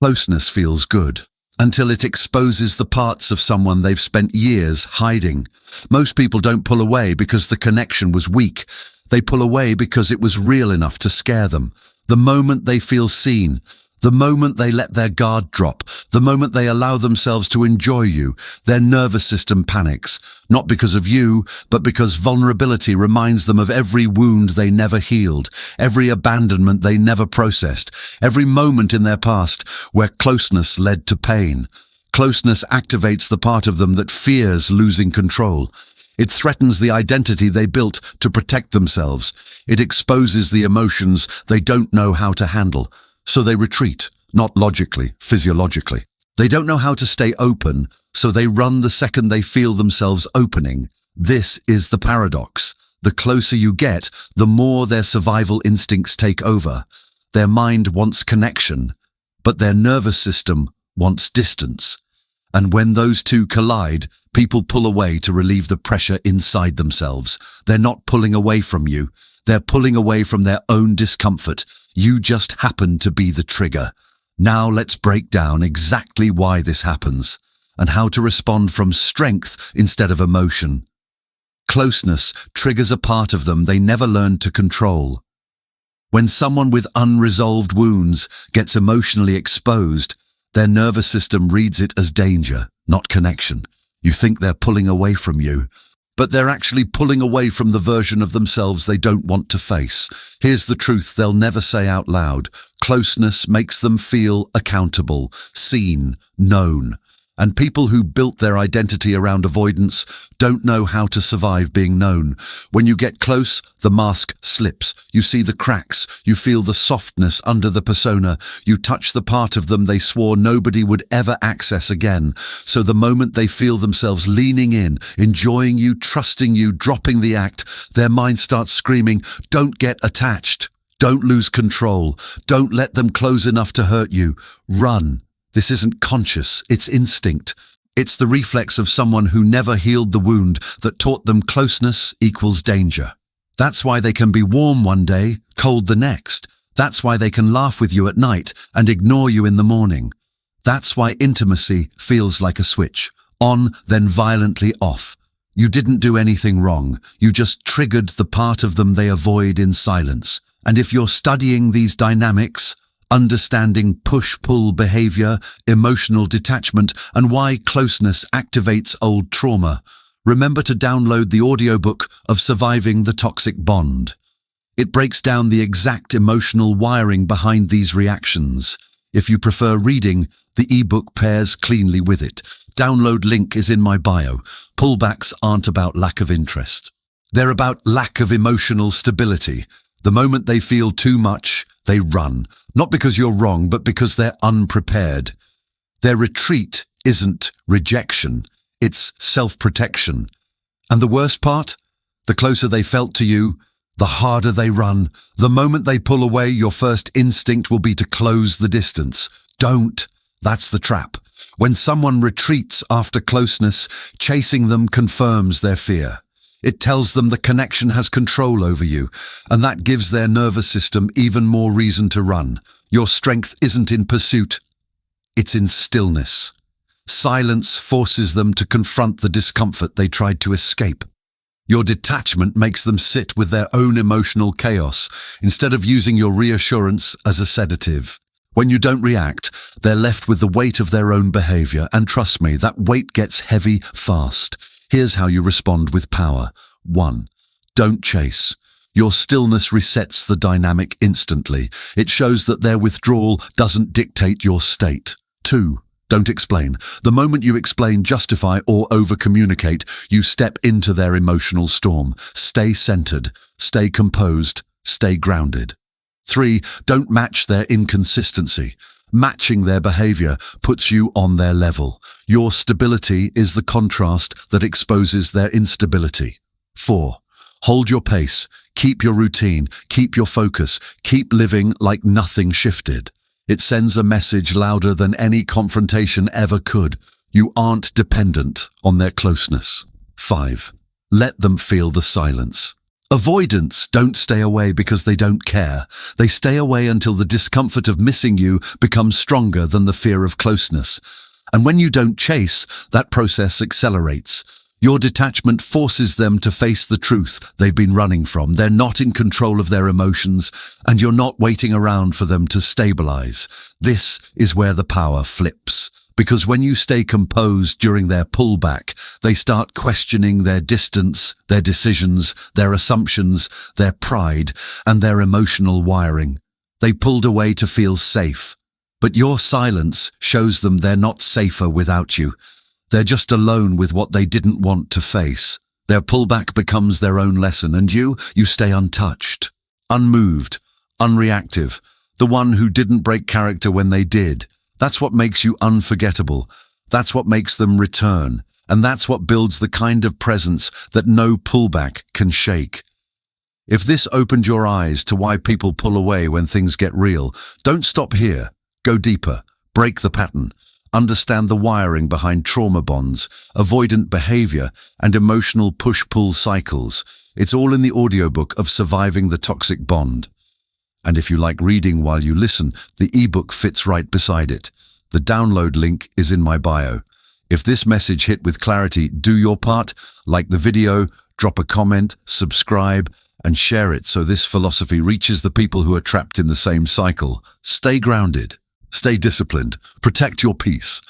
Closeness feels good until it exposes the parts of someone they've spent years hiding. Most people don't pull away because the connection was weak. They pull away because it was real enough to scare them. The moment they feel seen, the moment they let their guard drop, the moment they allow themselves to enjoy you, their nervous system panics, not because of you, but because vulnerability reminds them of every wound they never healed, every abandonment they never processed, every moment in their past where closeness led to pain. Closeness activates the part of them that fears losing control. It threatens the identity they built to protect themselves. It exposes the emotions they don't know how to handle. So they retreat, not logically, physiologically. They don't know how to stay open, so they run the second they feel themselves opening. This is the paradox. The closer you get, the more their survival instincts take over. Their mind wants connection, but their nervous system wants distance. And when those two collide, people pull away to relieve the pressure inside themselves. They're not pulling away from you. They're pulling away from their own discomfort. You just happen to be the trigger. Now let's break down exactly why this happens and how to respond from strength instead of emotion. Closeness triggers a part of them they never learned to control. When someone with unresolved wounds gets emotionally exposed, their nervous system reads it as danger, not connection. You think they're pulling away from you, but they're actually pulling away from the version of themselves they don't want to face. Here's the truth they'll never say out loud. Closeness makes them feel accountable, seen, known. And people who built their identity around avoidance don't know how to survive being known. When you get close, the mask slips. You see the cracks. You feel the softness under the persona. You touch the part of them they swore nobody would ever access again. So the moment they feel themselves leaning in, enjoying you, trusting you, dropping the act, their mind starts screaming, "Don't get attached. Don't lose control. Don't let them close enough to hurt you. Run." This isn't conscious, it's instinct. It's the reflex of someone who never healed the wound that taught them closeness equals danger. That's why they can be warm one day, cold the next. That's why they can laugh with you at night and ignore you in the morning. That's why intimacy feels like a switch. On, then violently off. You didn't do anything wrong. You just triggered the part of them they avoid in silence. And if you're studying these dynamics, understanding push-pull behavior, emotional detachment, and why closeness activates old trauma, remember to download the audiobook of Surviving the Toxic Bond. It breaks down the exact emotional wiring behind these reactions. If you prefer reading, the ebook pairs cleanly with it. Download link is in my bio. Pullbacks aren't about lack of interest. They're about lack of emotional stability. The moment they feel too much, they run. Not because you're wrong, but because they're unprepared. Their retreat isn't rejection, it's self-protection. And the worst part? The closer they felt to you, the harder they run. The moment they pull away, your first instinct will be to close the distance. Don't. That's the trap. When someone retreats after closeness, chasing them confirms their fear. It tells them the connection has control over you, and that gives their nervous system even more reason to run. Your strength isn't in pursuit, it's in stillness. Silence forces them to confront the discomfort they tried to escape. Your detachment makes them sit with their own emotional chaos, instead of using your reassurance as a sedative. When you don't react, they're left with the weight of their own behavior, and trust me, that weight gets heavy fast. Here's how you respond with power. 1. Don't chase. Your stillness resets the dynamic instantly. It shows that their withdrawal doesn't dictate your state. 2. Don't explain. The moment you explain, justify, or over-communicate, you step into their emotional storm. Stay centered. Stay composed. Stay grounded. 3. Don't match their inconsistency. Matching their behavior puts you on their level. Your stability is the contrast that exposes their instability. 4. Hold your pace. Keep your routine. Keep your focus. Keep living like nothing shifted. It sends a message louder than any confrontation ever could. You aren't dependent on their closeness. 5. Let them feel the silence. Avoidance don't stay away because they don't care. They stay away until the discomfort of missing you becomes stronger than the fear of closeness. And when you don't chase, that process accelerates. Your detachment forces them to face the truth they've been running from. They're not in control of their emotions, and you're not waiting around for them to stabilize. This is where the power flips. Because when you stay composed during their pullback, they start questioning their distance, their decisions, their assumptions, their pride, and their emotional wiring. They pulled away to feel safe. But your silence shows them they're not safer without you. They're just alone with what they didn't want to face. Their pullback becomes their own lesson, and you stay untouched, unmoved, unreactive, the one who didn't break character when they did. That's what makes you unforgettable. That's what makes them return. And that's what builds the kind of presence that no pullback can shake. If this opened your eyes to why people pull away when things get real, don't stop here. Go deeper. Break the pattern. Understand the wiring behind trauma bonds, avoidant behavior, and emotional push-pull cycles. It's all in the audiobook of Surviving the Toxic Bond. And if you like reading while you listen, the ebook fits right beside it. The download link is in my bio. If this message hit with clarity, do your part, like the video, drop a comment, subscribe, and share it so this philosophy reaches the people who are trapped in the same cycle. Stay grounded, stay disciplined, protect your peace,